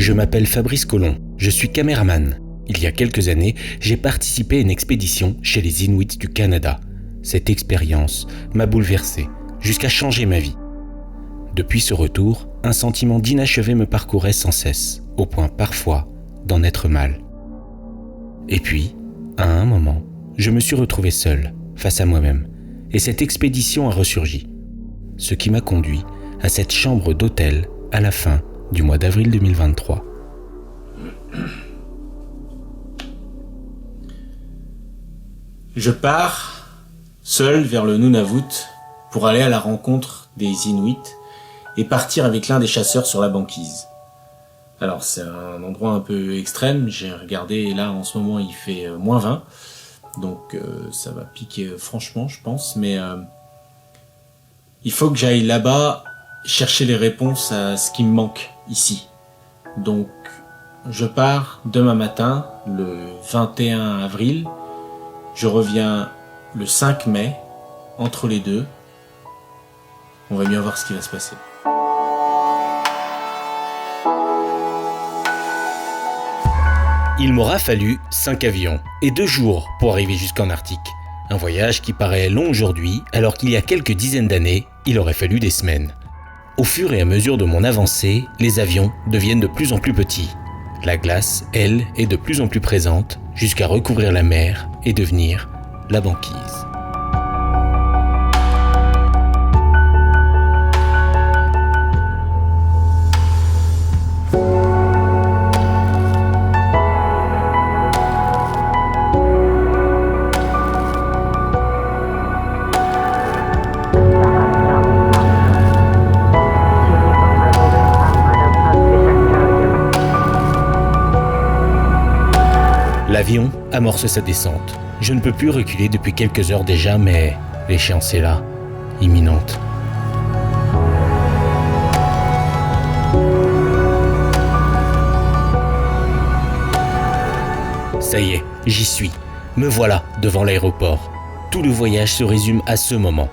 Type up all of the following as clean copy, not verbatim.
Je m'appelle Fabrice Colomb, je suis caméraman. Il y a quelques années, j'ai participé à une expédition chez les Inuits du Canada. Cette expérience m'a bouleversé, jusqu'à changer ma vie. Depuis ce retour, un sentiment d'inachevé me parcourait sans cesse, au point parfois d'en être mal. Et puis, à un moment, je me suis retrouvé seul, face à moi-même, et cette expédition a ressurgi. Ce qui m'a conduit à cette chambre d'hôtel à la fin du mois d'avril 2023. Je pars seul vers le Nunavut pour aller à la rencontre des Inuits et partir avec l'un des chasseurs sur la banquise. Alors c'est un endroit un peu extrême, j'ai regardé, là en ce moment il fait -20, donc ça va piquer franchement je pense, mais il faut que j'aille là-bas chercher les réponses à ce qui me manque ici. Donc je pars demain matin, le 21 avril, je reviens le 5 mai, entre les deux, on va bien voir ce qui va se passer. Il m'aura fallu 5 avions et 2 jours pour arriver jusqu'en Arctique. Un voyage qui paraît long aujourd'hui, alors qu'il y a quelques dizaines d'années, il aurait fallu des semaines. Au fur et à mesure de mon avancée, les avions deviennent de plus en plus petits. La glace, elle, est de plus en plus présente, jusqu'à recouvrir la mer et devenir la banquise. L'avion amorce sa descente. Je ne peux plus reculer depuis quelques heures déjà, mais l'échéance est là, imminente. Ça y est, j'y suis. Me voilà devant l'aéroport. Tout le voyage se résume à ce moment.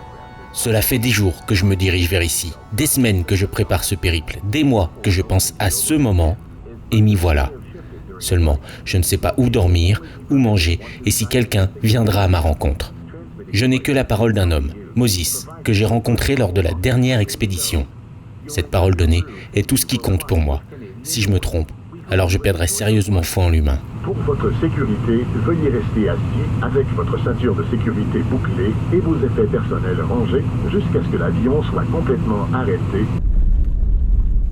Cela fait des jours que je me dirige vers ici, des semaines que je prépare ce périple, des mois que je pense à ce moment, et m'y voilà. Seulement, je ne sais pas où dormir, où manger, et si quelqu'un viendra à ma rencontre. Je n'ai que la parole d'un homme, Moses, que j'ai rencontré lors de la dernière expédition. Cette parole donnée est tout ce qui compte pour moi. Si je me trompe, alors je perdrai sérieusement foi en l'humain. Pour votre sécurité, veuillez rester assis avec votre ceinture de sécurité bouclée et vos effets personnels rangés jusqu'à ce que l'avion soit complètement arrêté.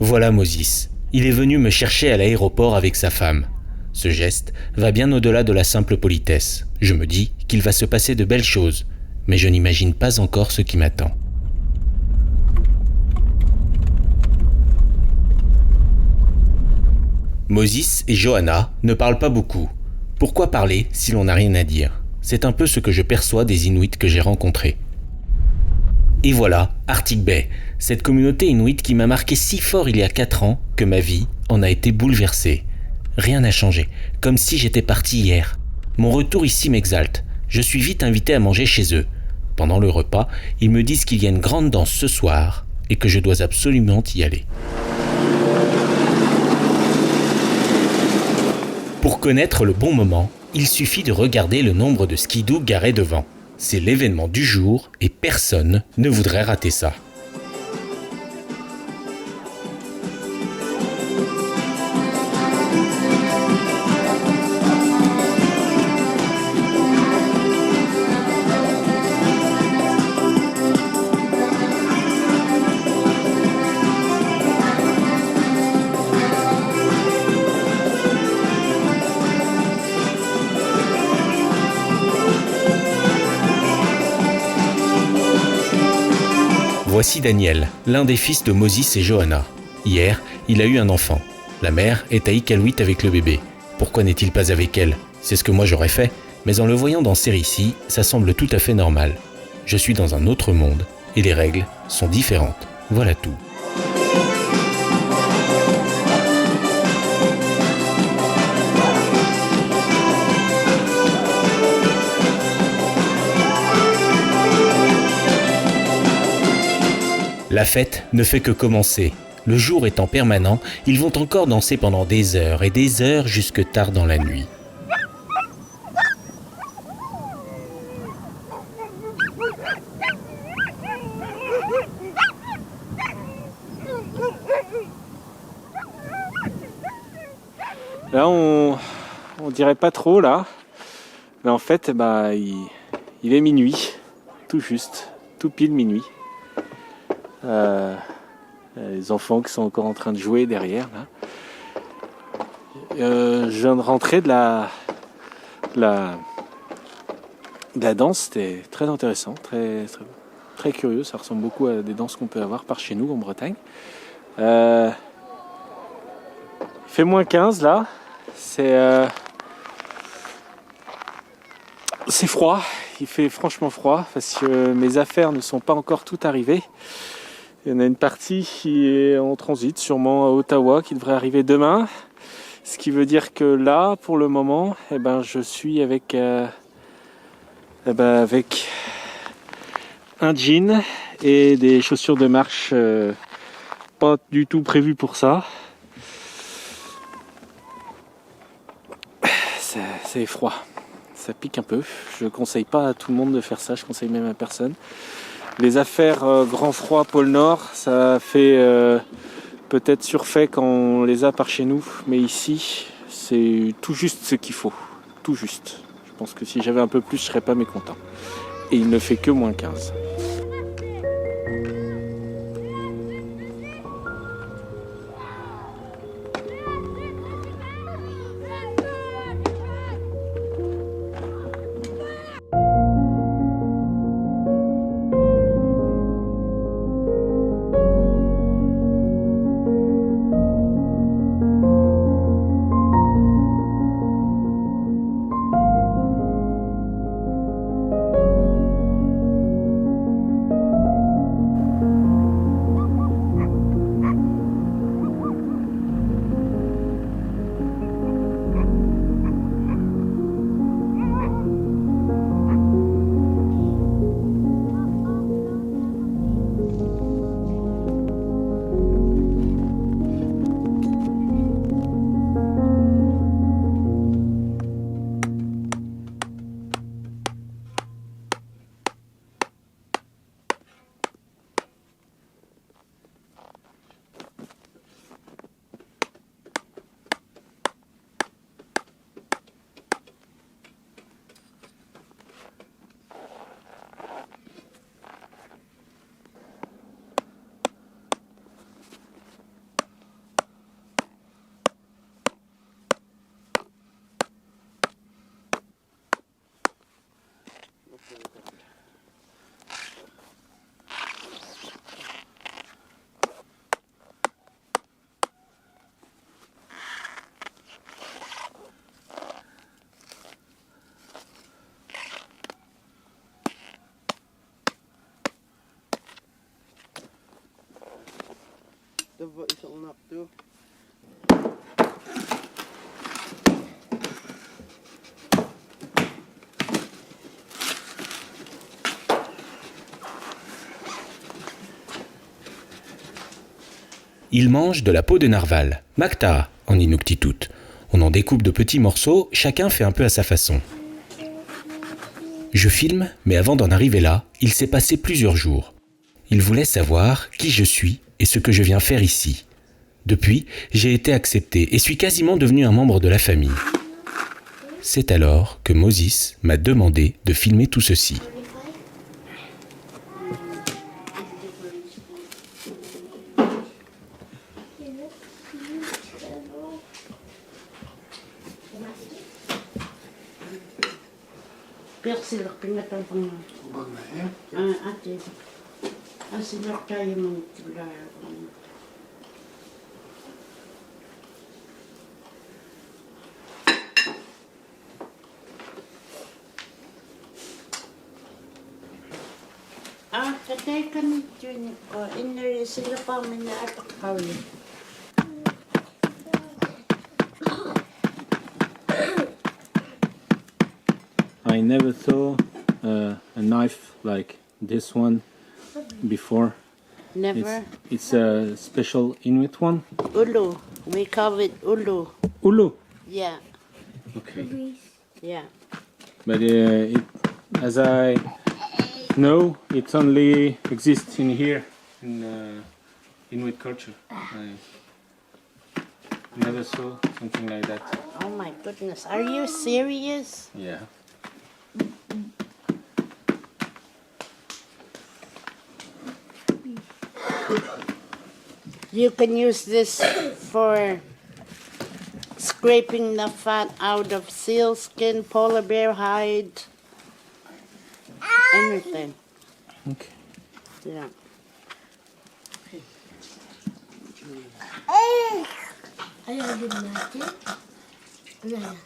Voilà Moses. Il est venu me chercher à l'aéroport avec sa femme. Ce geste va bien au-delà de la simple politesse. Je me dis qu'il va se passer de belles choses, mais je n'imagine pas encore ce qui m'attend. Moses et Johanna ne parlent pas beaucoup. Pourquoi parler si l'on n'a rien à dire ? C'est un peu ce que je perçois des Inuits que j'ai rencontrés. Et voilà, Arctic Bay, cette communauté inuite qui m'a marqué si fort il y a 4 ans que ma vie en a été bouleversée. Rien n'a changé, comme si j'étais parti hier. Mon retour ici m'exalte. Je suis vite invité à manger chez eux. Pendant le repas, ils me disent qu'il y a une grande danse ce soir et que je dois absolument y aller. Pour connaître le bon moment, il suffit de regarder le nombre de skidoo garés devant. C'est l'événement du jour et personne ne voudrait rater ça. Voici Daniel, l'un des fils de Moses et Johanna. Hier, il a eu un enfant. La mère est à Iqaluit avec le bébé. Pourquoi n'est-il pas avec elle ? C'est ce que moi j'aurais fait, mais en le voyant danser ici, ça semble tout à fait normal. Je suis dans un autre monde, et les règles sont différentes. Voilà tout. La fête ne fait que commencer. Le jour étant permanent, ils vont encore danser pendant des heures et des heures jusque tard dans la nuit. Là, on dirait pas trop là, mais en fait, il est minuit, tout juste, tout pile minuit. Les enfants qui sont encore en train de jouer derrière là. Je viens de rentrer de la danse, c'était très intéressant, très, très, très curieux. Ça ressemble beaucoup à des danses qu'on peut avoir par chez nous en Bretagne. Il fait moins 15 là. C'est froid, il fait franchement froid parce que mes affaires ne sont pas encore toutes arrivées. Il y en a une partie qui est en transit, sûrement à Ottawa, qui devrait arriver demain. Ce qui veut dire que là, pour le moment, je suis avec un jean et des chaussures de marche pas du tout prévues pour ça. C'est froid, ça pique un peu. Je conseille pas à tout le monde de faire ça, je conseille même à personne. Les affaires grand froid pôle Nord, ça fait peut-être surfait quand on les a par chez nous, mais ici c'est tout juste ce qu'il faut, tout juste. Je pense que si j'avais un peu plus, je serais pas mécontent. Et il ne fait que moins 15. Wat is al nap toe? Ils mangent de la peau de narval, Makta en Inuktitut. On en découpe de petits morceaux, chacun fait un peu à sa façon. Je filme, mais avant d'en arriver là, il s'est passé plusieurs jours. Ils voulaient savoir qui je suis et ce que je viens faire ici. Depuis, j'ai été accepté et suis quasiment devenu un membre de la famille. C'est alors que Moses m'a demandé de filmer tout ceci. Katay kami dyan ko. Inner sila pa may naatakhaw. I never saw a knife like this one before. Never. It's a special Inuit one. Ulu. We call it ulu. Ulu. Yeah. Okay. Yeah. But as I know, it only exists in here in Inuit culture. I never saw something like that. Oh my goodness. Are you serious? Yeah. You can use this for scraping the fat out of seal skin, polar bear hide, anything. Okay. Yeah. Ayaw din natin. Ano yan?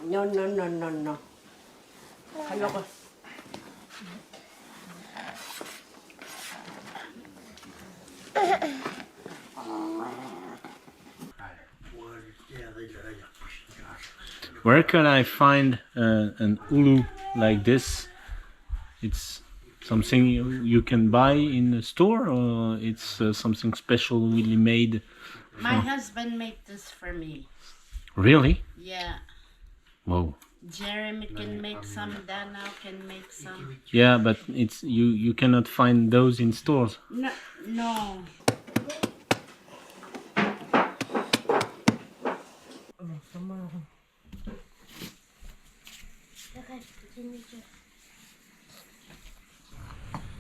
No, no, no, no, no. Hello ko. Where can I find an ulu like this? It's something you can buy in a store, or it's something special really made? My husband made this for me. Really? Yeah. Whoa. Jeremy can make some, Dana can make some. Yeah, but it's you cannot find those in stores. No, no.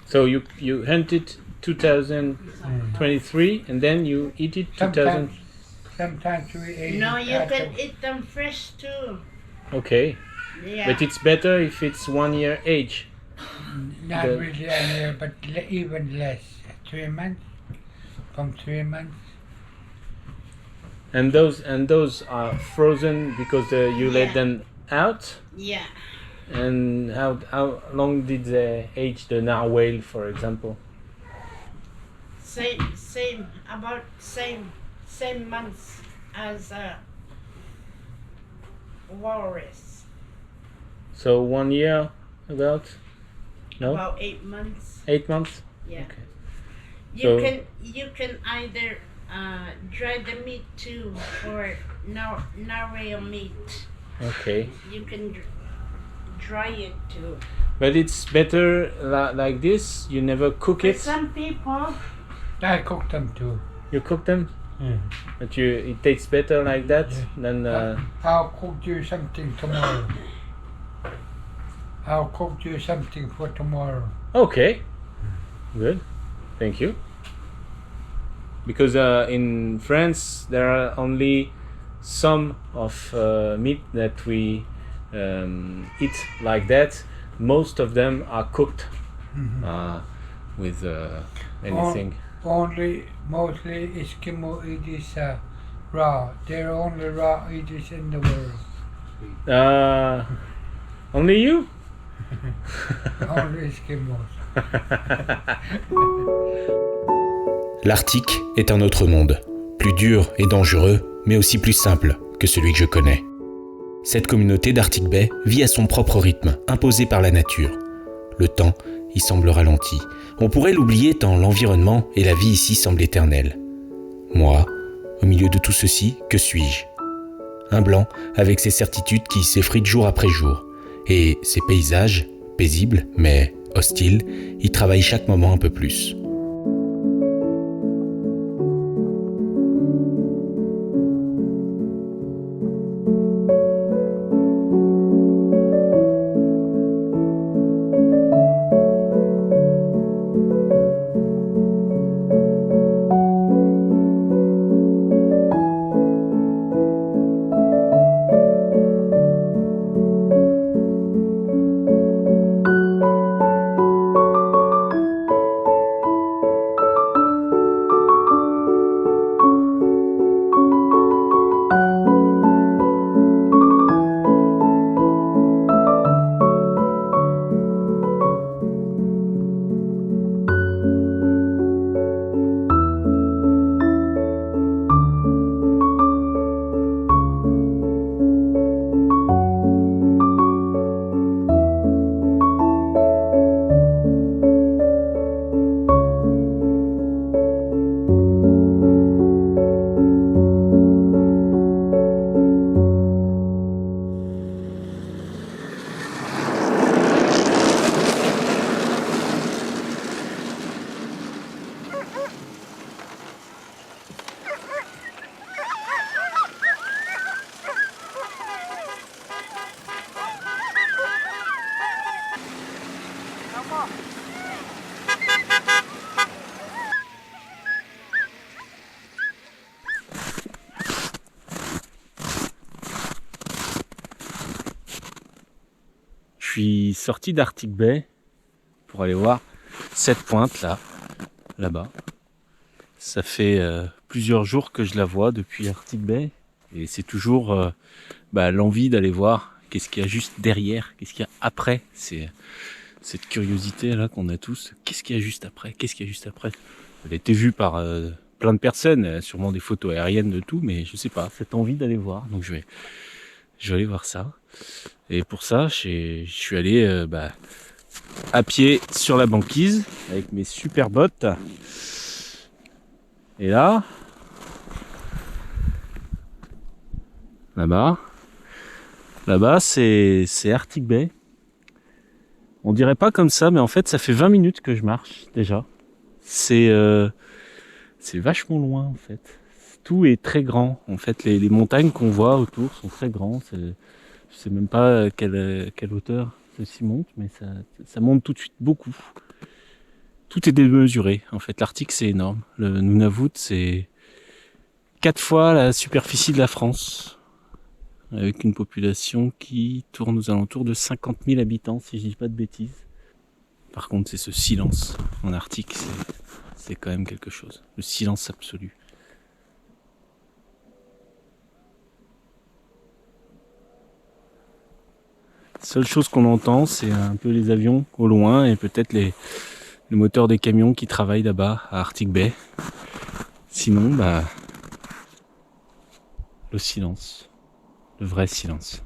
So you hunted 2023 and then you eat it 2000. Sometimes we eat No, it you after- can eat them fresh too. Okay, Yeah. but it's better if it's 1 year age. Not the- really a year, but even less. 3 months. From 3 months. And those are frozen because you let Yeah. them out. Yeah. And how long did they age the narwhal, for example? Same, about same months as a walrus. So 1 year about? No, About 8 months. 8 months. Yeah. Okay. You So- you can either dry the meat too, or narwhal meat. Okay, You can dry it too. but it's better like this. You never cook For it. some people, I cook them too. You cook them, Yeah. but it tastes better like that than. I'll cook you something tomorrow. I'll cook you something for tomorrow. Okay, good, thank you. Because in France there are only some of meat that we eat like that. Most of them are cooked with anything. Mostly Eskimo eaters raw. They're only raw eaters in the world. Only you? Only Eskimos. L'Arctique est un autre monde, plus dur et dangereux, mais aussi plus simple que celui que je connais. Cette communauté d'Arctic Bay vit à son propre rythme, imposé par la nature. Le temps y semble ralenti. On pourrait l'oublier tant l'environnement et la vie ici semblent éternelles. Moi, au milieu de tout ceci, que suis-je ? Un blanc avec ses certitudes qui s'effritent jour après jour. Et ces paysages, paisibles mais hostiles, y travaillent chaque moment un peu plus. suis sorti d'Arctic Bay pour aller voir cette pointe là-bas. Ça fait plusieurs jours que je la vois depuis Arctic Bay et c'est toujours l'envie d'aller voir qu'est-ce qu'il y a juste derrière, qu'est-ce qu'il y a après. C'est cette curiosité là qu'on a tous. Qu'est-ce qu'il y a juste après? Qu'est-ce qu'il y a juste après? Elle a été vue par plein de personnes, sûrement des photos aériennes de tout, mais je sais pas, cette envie d'aller voir. Donc je vais aller voir ça. Et pour ça, je suis allé à pied sur la banquise avec mes super bottes. Et là, là-bas, c'est Arctic Bay. On dirait pas comme ça, mais en fait, ça fait 20 minutes que je marche déjà. C'est vachement loin en fait. Tout est très grand. En fait, les montagnes qu'on voit autour sont très grandes. Je sais même pas à quelle hauteur ceci monte, mais ça monte tout de suite beaucoup. Tout est démesuré. En fait, l'Arctique c'est énorme. Le Nunavut c'est 4 fois la superficie de la France, avec une population qui tourne aux alentours de 50 000 habitants, si je dis pas de bêtises. Par contre, c'est ce silence en Arctique, c'est quand même quelque chose. Le silence absolu. La seule chose qu'on entend, c'est un peu les avions au loin et peut-être les moteurs des camions qui travaillent là-bas à Arctic Bay. Sinon, le silence. Le vrai silence.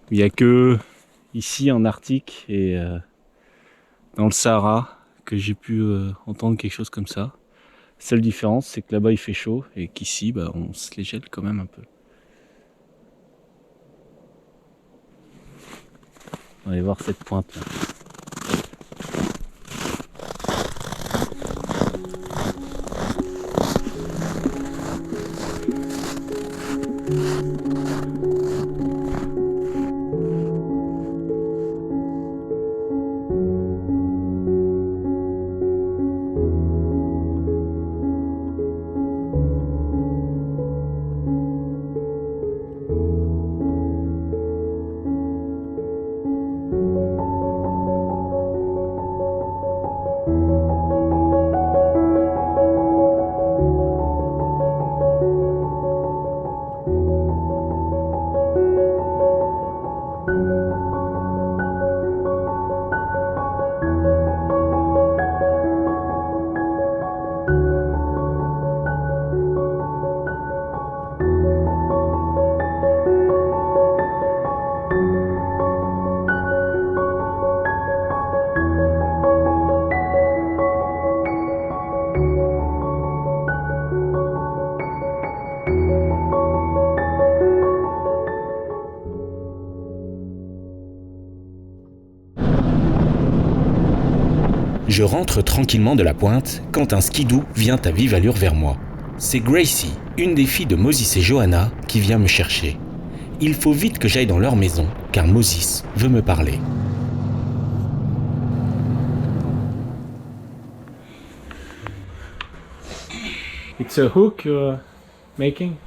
Il n'y a que ici en Arctique et dans le Sahara que j'ai pu entendre quelque chose comme ça. La seule différence, c'est que là-bas il fait chaud et qu'ici, on se les gèle quand même un peu. On va aller voir cette pointe là. Je rentre tranquillement de la pointe quand un skidoo vient à vive allure vers moi. C'est Gracie, une des filles de Moses et Johanna, qui vient me chercher. Il faut vite que j'aille dans leur maison, car Moses veut me parler. It's a hook you're making?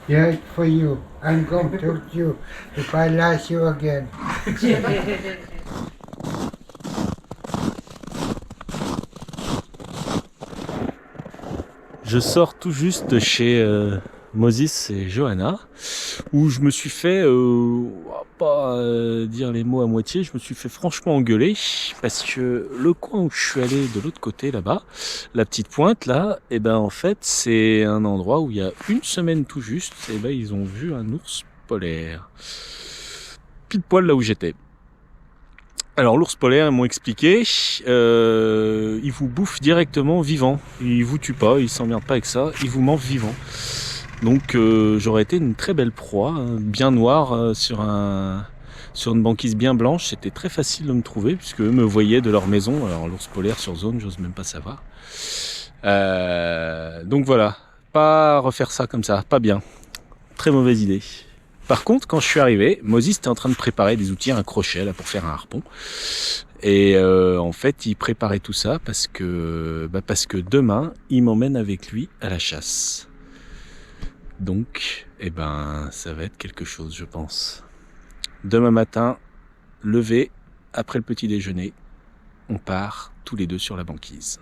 Yeah, it's for you. I'm going to hurt you if I lash you again. Je sors tout juste de chez Moses et Johanna, où je me suis fait, on va pas dire les mots à moitié, je me suis fait franchement engueuler, parce que le coin où je suis allé de l'autre côté là-bas, la petite pointe là, et en fait c'est un endroit où il y a une semaine tout juste, ils ont vu un ours polaire, pile poil là où j'étais. Alors l'ours polaire, ils m'ont expliqué, il vous bouffe directement vivant, il vous tue pas, il s'emmerde pas avec ça, il vous mange vivant. Donc j'aurais été une très belle proie, bien noire, sur une banquise bien blanche, c'était très facile de me trouver, puisque eux me voyaient de leur maison. Alors l'ours polaire sur zone, j'ose même pas savoir. Donc voilà, pas refaire ça comme ça, pas bien, très mauvaise idée. Par contre, quand je suis arrivé, Moses était en train de préparer des outils, un crochet là pour faire un harpon. Et en fait, il préparait tout ça parce que demain, il m'emmène avec lui à la chasse. Donc, ça va être quelque chose, je pense. Demain matin, levé, après le petit déjeuner, on part tous les deux sur la banquise.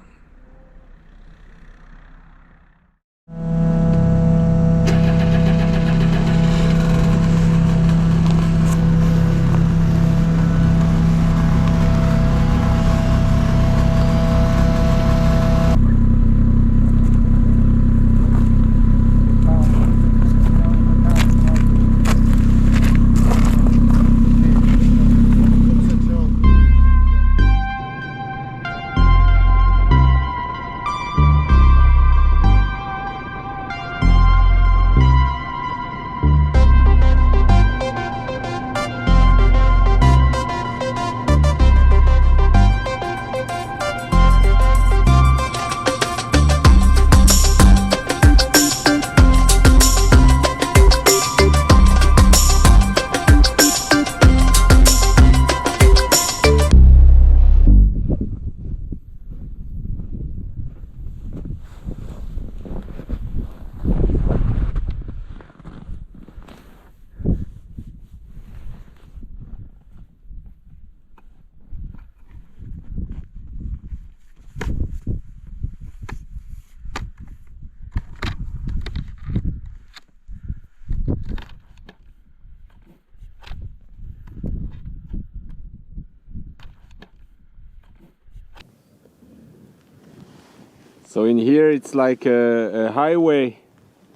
So in here it's like a highway.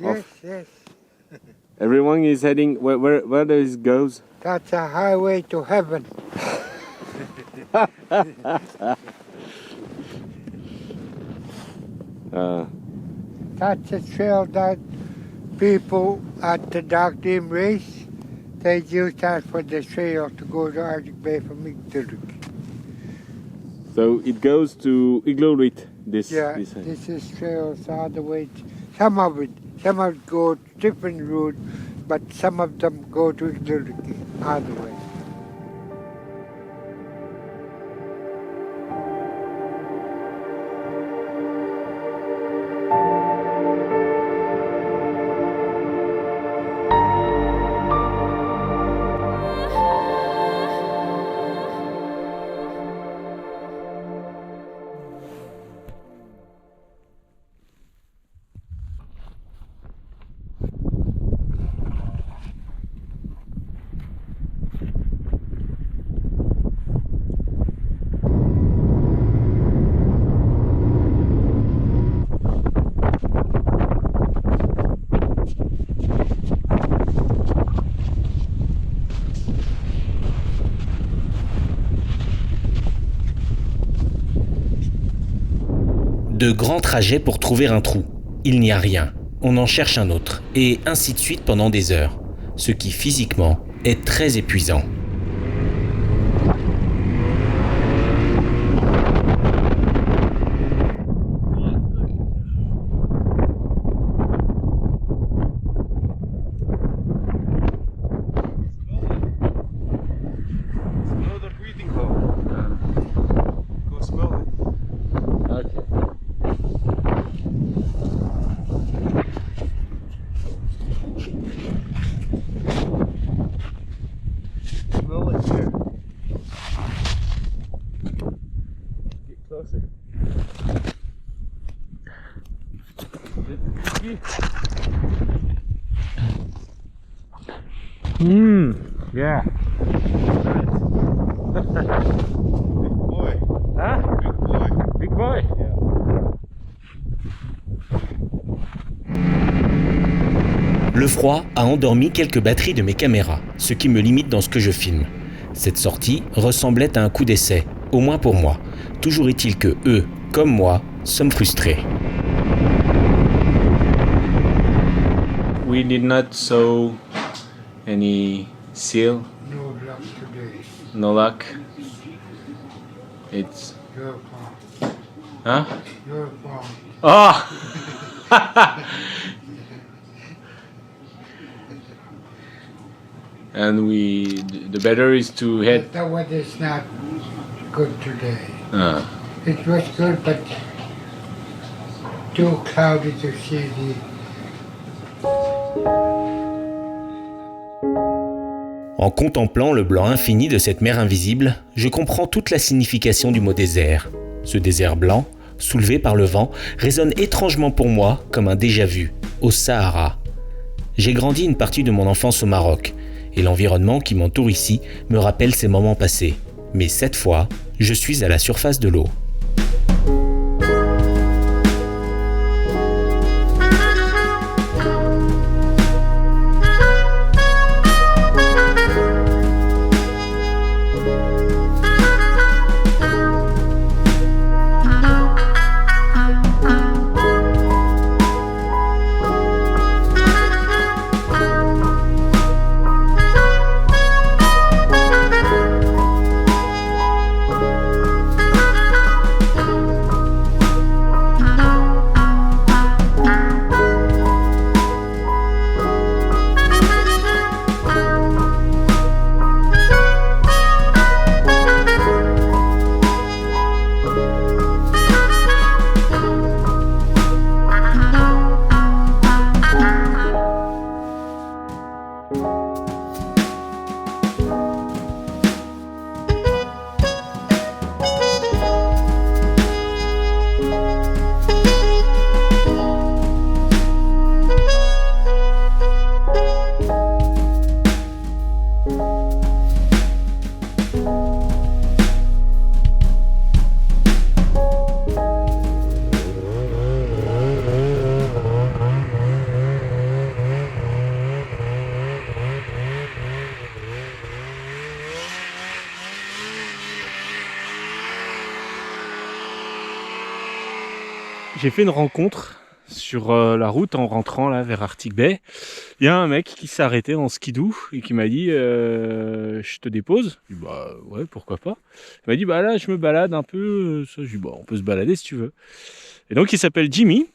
Yes, yes. Everyone is heading where this goes. That's a highway to heaven. That's a trail that people at the Dagdim race, they use that for the trail to go to Arctic Bay from Igloolik. So it goes to Igloolik. This is trails all the way. Some of it go different route, but some of them go to Igloolik all the way. De grands trajets pour trouver un trou. Il n'y a rien. On en cherche un autre. Et ainsi de suite pendant des heures. Ce qui physiquement est très épuisant. Yeah. Big boy. Huh? Big boy. Big boy. Le froid a endormi quelques batteries de mes caméras, ce qui me limite dans ce que je filme. Cette sortie ressemblait à un coup d'essai, au moins pour moi. Toujours est-il que eux, comme moi, sommes frustrés. We did not saw any seal. No luck today. No luck. It's Your fault. huh? Your fault. Oh. And the better is to head. The weather's not good today. Uh, It was good, but too cloudy to see the En contemplant le blanc infini de cette mer invisible, je comprends toute la signification du mot désert. Ce désert blanc, soulevé par le vent, résonne étrangement pour moi comme un déjà-vu, au Sahara. J'ai grandi une partie de mon enfance au Maroc, et l'environnement qui m'entoure ici me rappelle ces moments passés. Mais cette fois, je suis à la surface de l'eau. J'ai fait une rencontre sur la route en rentrant là vers Arctic Bay. Il y a un mec qui s'est arrêté en skidoo et qui m'a dit je te dépose. J'ai dit bah ouais, pourquoi pas. Il m'a dit bah là je me balade un peu. J'ai dit bah on peut se balader si tu veux. Et donc il s'appelle Jimmy.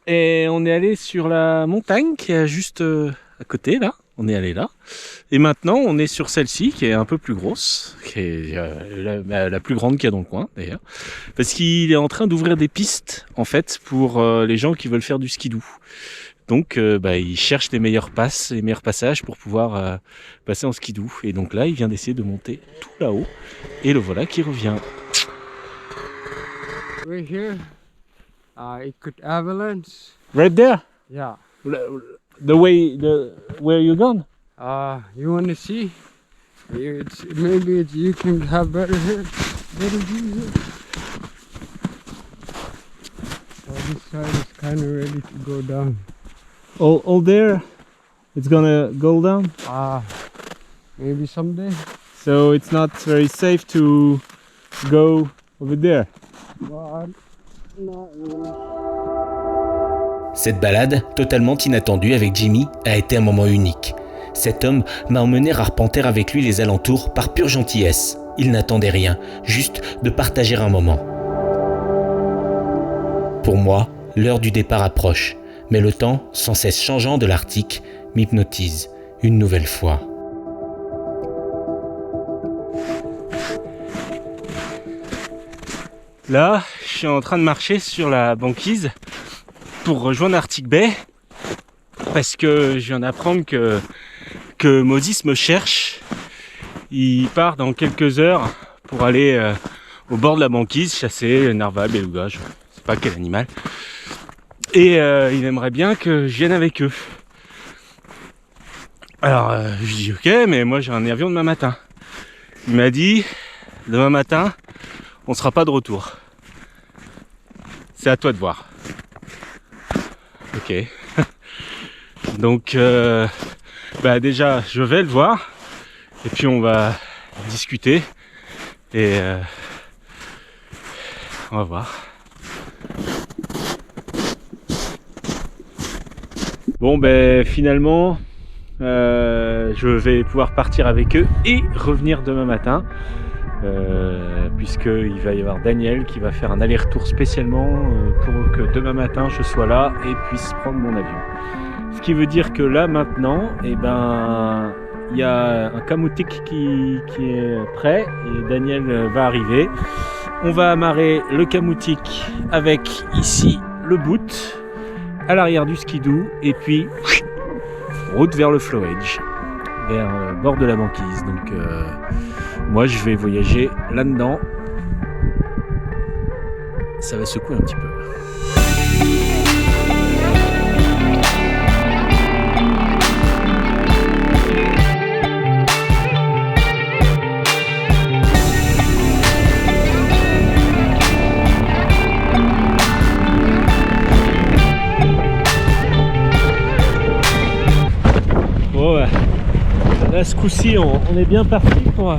Et on est allé sur la montagne qui est juste à côté là. On est allé là. Et maintenant, on est sur celle-ci, qui est un peu plus grosse, qui est la plus grande qu'il y a dans le coin, d'ailleurs. Parce qu'il est en train d'ouvrir des pistes, en fait, pour les gens qui veulent faire du skidoo. Donc, il cherche les meilleures passes, les meilleurs passages pour pouvoir passer en skidoo. Et donc là, il vient d'essayer de monter tout là-haut. Et le voilà qui revient. Right here, it could avalanche. Right there? Yeah. Where you gone? You want to see? Maybe you can have better view here. So this side is kind of ready to go down. All there? It's gonna go down? Maybe someday. So it's not very safe to go over there? Well, not really. Cette balade, totalement inattendue avec Jimmy, a été un moment unique. Cet homme m'a emmené arpenter avec lui les alentours par pure gentillesse. Il n'attendait rien, juste de partager un moment. Pour moi, l'heure du départ approche, mais le temps, sans cesse changeant de l'Arctique, m'hypnotise une nouvelle fois. Là, je suis en train de marcher sur la banquise pour rejoindre Arctic Bay parce que je viens d'apprendre que Moses me cherche. Il part dans quelques heures pour aller au bord de la banquise chasser narval, beluga, je sais pas quel animal. Et il aimerait bien que je vienne avec eux. Alors je dis ok, mais moi j'ai un avion demain matin. Il m'a dit demain matin on sera pas de retour. C'est à toi de voir. Ok. Donc déjà je vais le voir et puis on va discuter et on va voir. Bon finalement je vais pouvoir partir avec eux et revenir demain matin. Puisqu'il va y avoir Daniel qui va faire un aller-retour spécialement pour que demain matin je sois là et puisse prendre mon avion. Ce qui veut dire que là maintenant, il y a un Kamoutik qui est prêt et Daniel va arriver. On va amarrer le Kamoutik avec ici le boot à l'arrière du skidoo et puis route vers le flowage. vers le bord de la banquise. Donc moi je vais voyager là-dedans. Ça va secouer un petit peu. Bon, ouais. Là ce coup-ci on est bien parti pour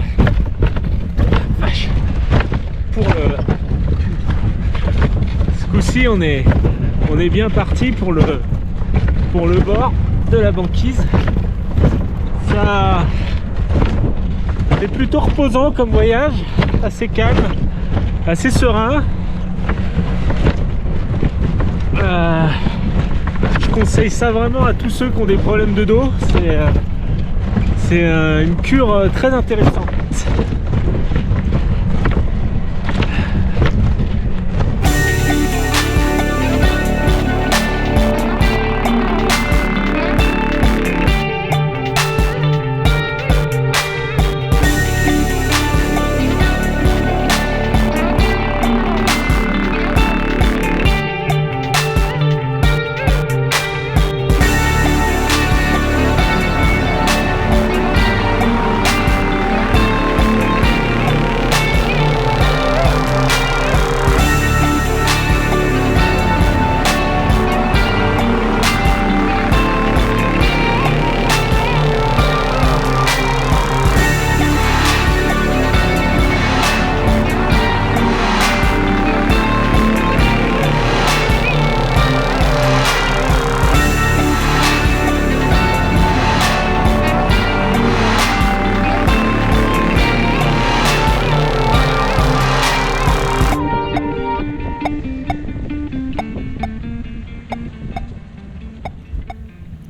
ce coup-ci on est bien parti pour le bord de la banquise. Ça c'est plutôt reposant comme voyage, assez calme, assez serein. Je conseille ça vraiment à tous ceux qui ont des problèmes de dos. C'est une cure très intéressante.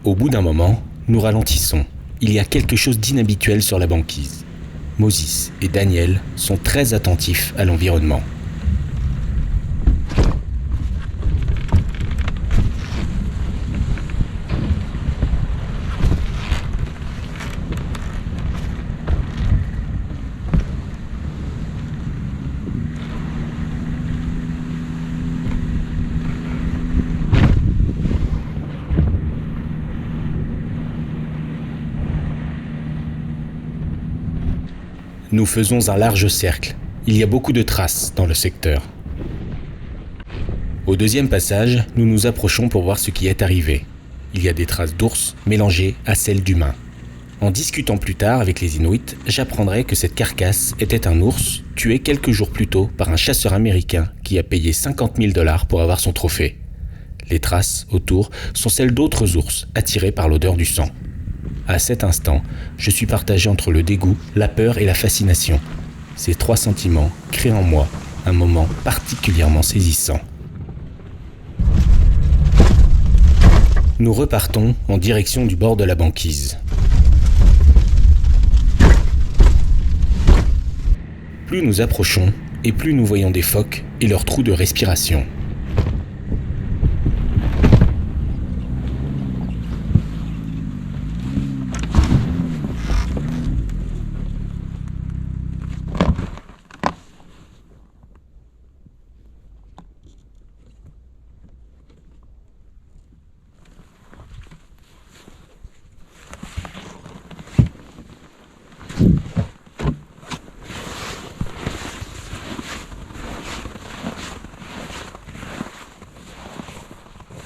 Au bout d'un moment, nous ralentissons. Il y a quelque chose d'inhabituel sur la banquise. Moses et Daniel sont très attentifs à l'environnement. Nous faisons un large cercle. Il y a beaucoup de traces dans le secteur. Au deuxième passage, nous nous approchons pour voir ce qui est arrivé. Il y a des traces d'ours mélangées à celles d'humains. En discutant plus tard avec les Inuits, j'apprendrai que cette carcasse était un ours tué quelques jours plus tôt par un chasseur américain qui a payé 50 000 $ pour avoir son trophée. Les traces autour sont celles d'autres ours attirés par l'odeur du sang. À cet instant, je suis partagé entre le dégoût, la peur et la fascination. Ces trois sentiments créent en moi un moment particulièrement saisissant. Nous repartons en direction du bord de la banquise. Plus nous approchons, et plus nous voyons des phoques et leurs trous de respiration.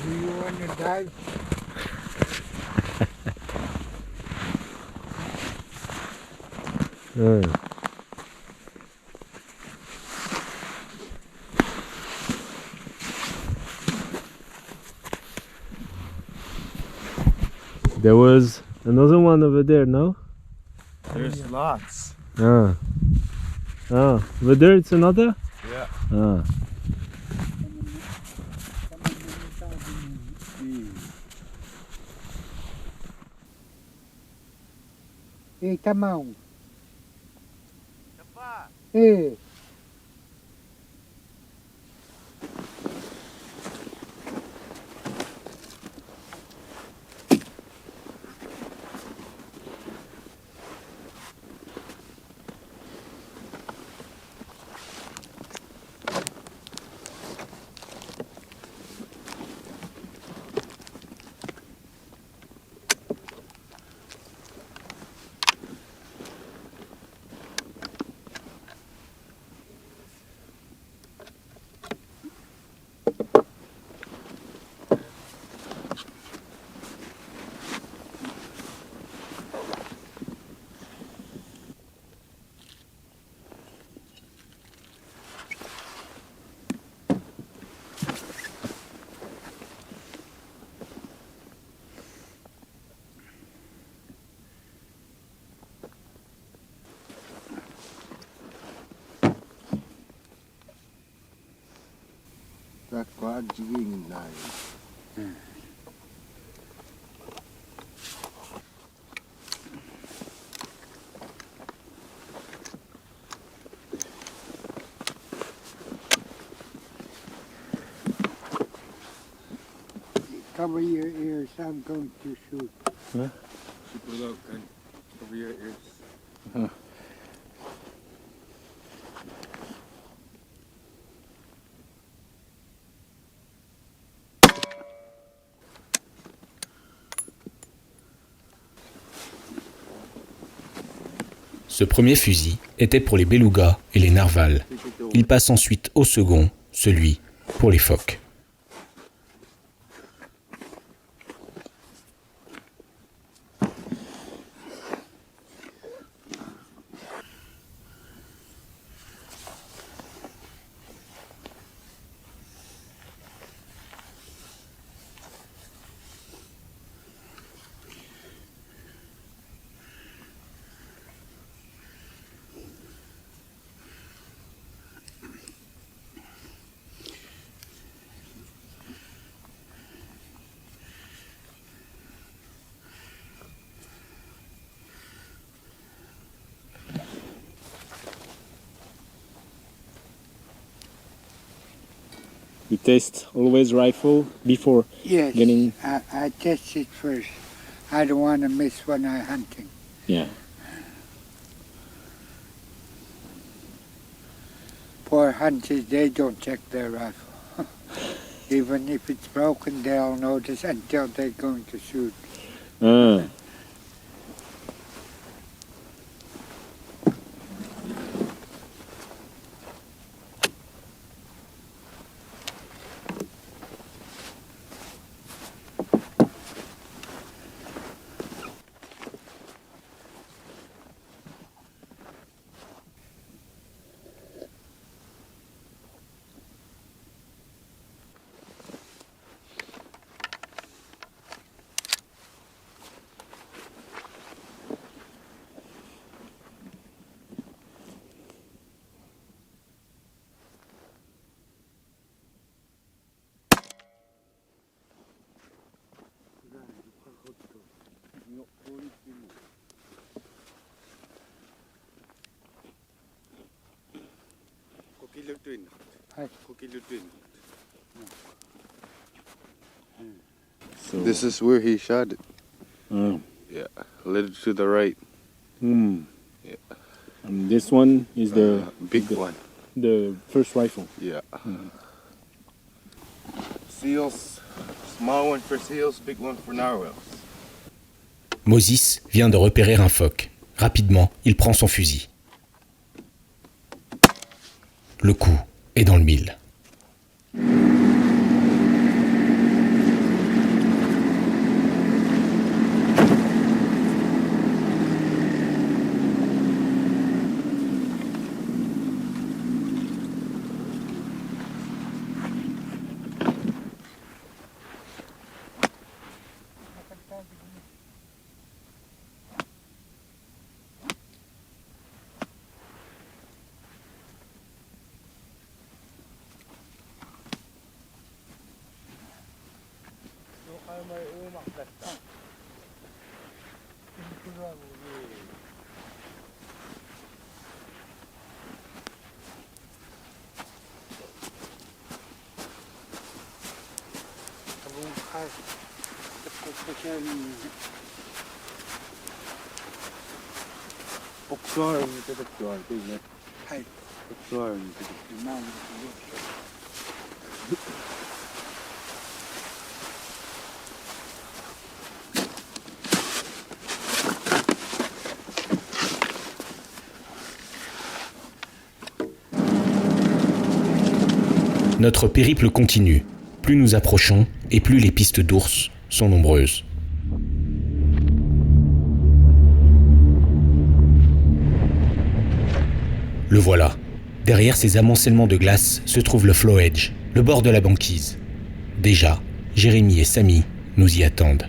Do you want to dive? There was another one over there, no? There's lots. Ah. Ah, over there it's another? Yeah. Ah. Hey, Tamão. Hey. Cover your ears, I'm going to shoot. Cover your ears. Ce premier fusil était pour les belugas et les narvals. Il passe ensuite au second, celui pour les phoques. You test always rifle before Yes, getting... I test it first. I don't want to miss when I'm hunting. Yeah. Poor hunters, they don't check their rifle. Even if it's broken, they'll notice until they're going to shoot. So this is where he shot it. Yeah, a little to the right. Yeah. And this one is the big one. The first rifle. Yeah. Seals, small one for seals, big one for narwhals. Moses vient de repérer un phoque. Rapidement, il prend son fusil. Le coup est dans le mille. Notre périple continue. Plus nous approchons et plus les pistes d'ours sont nombreuses. Le voilà. Derrière ces amoncellements de glace se trouve le flow edge, le bord de la banquise. Déjà, Jérémy et Samy nous y attendent.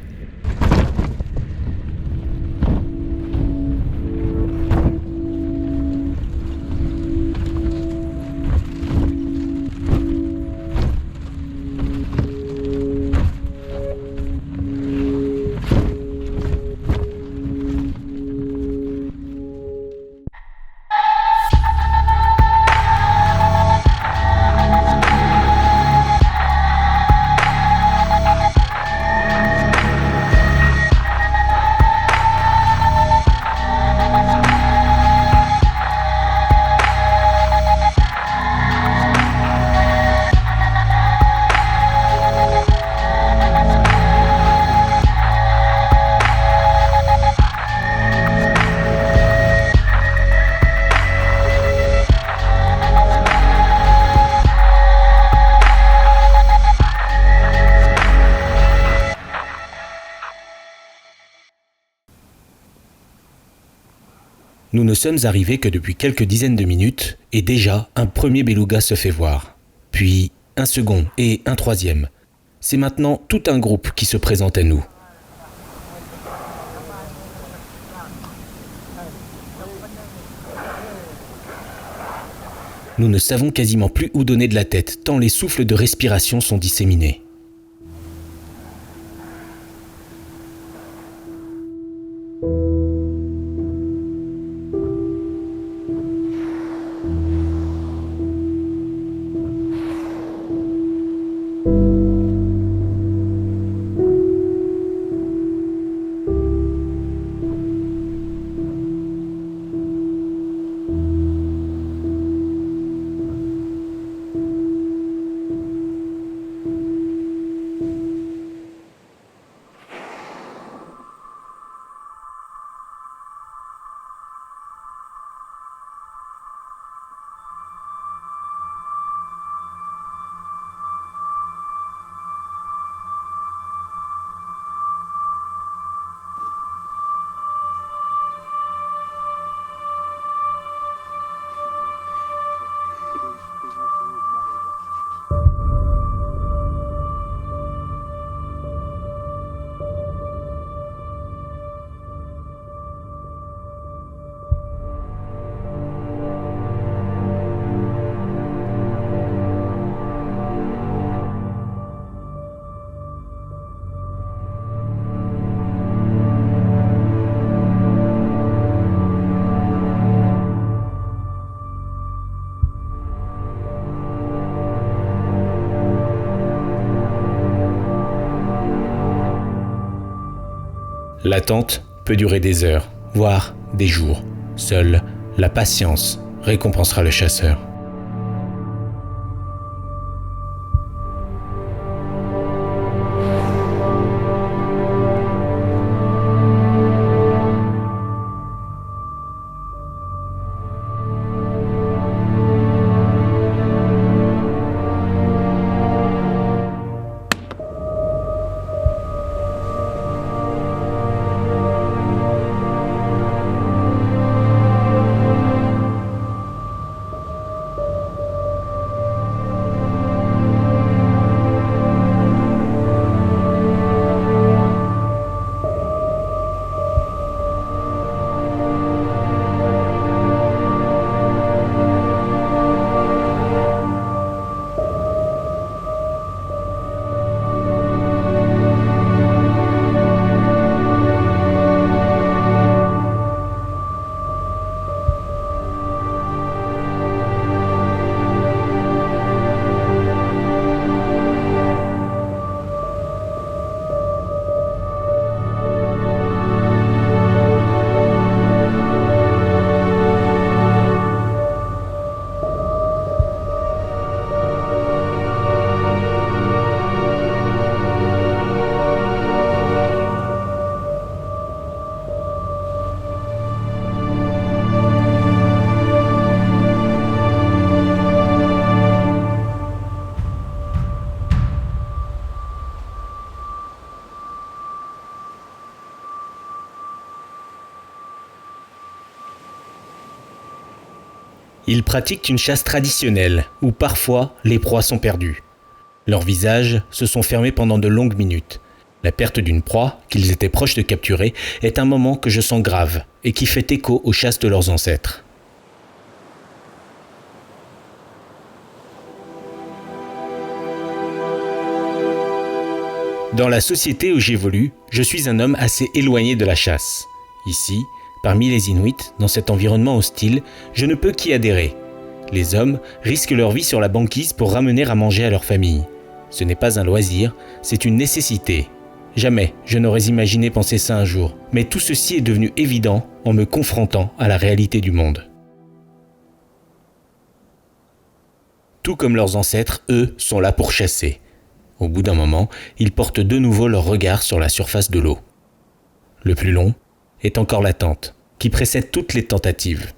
Nous ne sommes arrivés que depuis quelques dizaines de minutes et déjà un premier beluga se fait voir. Puis un second et un troisième. C'est maintenant tout un groupe qui se présente à nous. Nous ne savons quasiment plus où donner de la tête, tant les souffles de respiration sont disséminés. L'attente peut durer des heures, voire des jours. Seule la patience récompensera le chasseur. Ils pratiquent une chasse traditionnelle, où parfois les proies sont perdues. Leurs visages se sont fermés pendant de longues minutes. La perte d'une proie, qu'ils étaient proches de capturer, est un moment que je sens grave et qui fait écho aux chasses de leurs ancêtres. Dans la société où j'évolue, je suis un homme assez éloigné de la chasse. Ici, parmi les Inuits, dans cet environnement hostile, je ne peux qu'y adhérer. Les hommes risquent leur vie sur la banquise pour ramener à manger à leur famille. Ce n'est pas un loisir, c'est une nécessité. Jamais je n'aurais imaginé penser ça un jour, mais tout ceci est devenu évident en me confrontant à la réalité du monde. Tout comme leurs ancêtres, eux sont là pour chasser. Au bout d'un moment, ils portent de nouveau leur regard sur la surface de l'eau. Le plus long est encore l'attente, qui précède toutes les tentatives.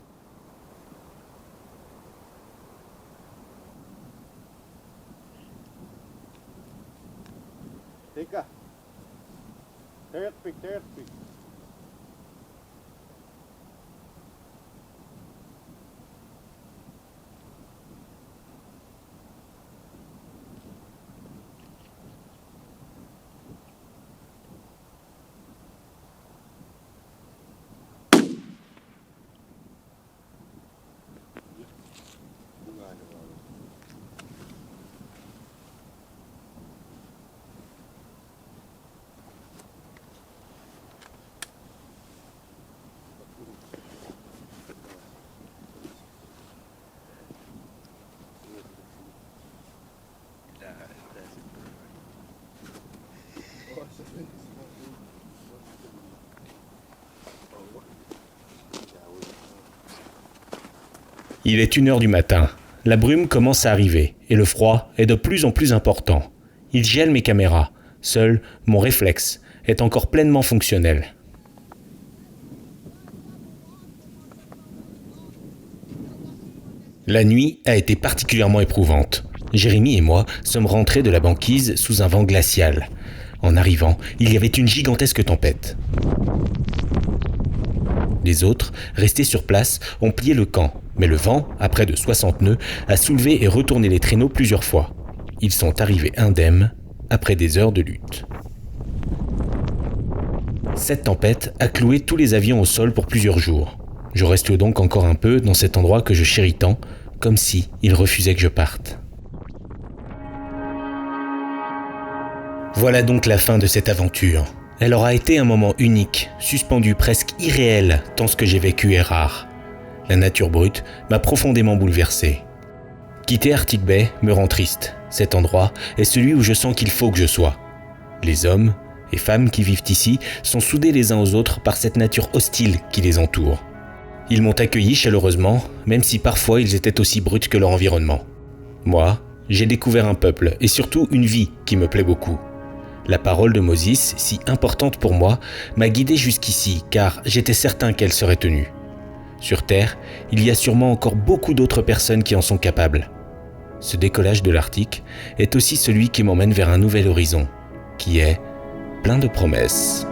Il est 1h du matin. La brume commence à arriver et le froid est de plus en plus important. Il gèle mes caméras. Seul mon réflexe est encore pleinement fonctionnel. La nuit a été particulièrement éprouvante. Jérémy et moi sommes rentrés de la banquise sous un vent glacial. En arrivant, il y avait une gigantesque tempête. Les autres, restés sur place, ont plié le camp, mais le vent, à près de 60 nœuds, a soulevé et retourné les traîneaux plusieurs fois. Ils sont arrivés indemnes après des heures de lutte. Cette tempête a cloué tous les avions au sol pour plusieurs jours. Je reste donc encore un peu dans cet endroit que je chéris tant, comme si il refusait que je parte. Voilà donc la fin de cette aventure. Elle aura été un moment unique, suspendu, presque irréel, tant ce que j'ai vécu est rare. La nature brute m'a profondément bouleversé. Quitter Arctic Bay me rend triste. Cet endroit est celui où je sens qu'il faut que je sois. Les hommes et femmes qui vivent ici sont soudés les uns aux autres par cette nature hostile qui les entoure. Ils m'ont accueilli chaleureusement, même si parfois ils étaient aussi bruts que leur environnement. Moi, j'ai découvert un peuple et surtout une vie qui me plaît beaucoup. La parole de Moses, si importante pour moi, m'a guidé jusqu'ici car j'étais certain qu'elle serait tenue. Sur Terre, il y a sûrement encore beaucoup d'autres personnes qui en sont capables. Ce décollage de l'Arctique est aussi celui qui m'emmène vers un nouvel horizon, qui est plein de promesses.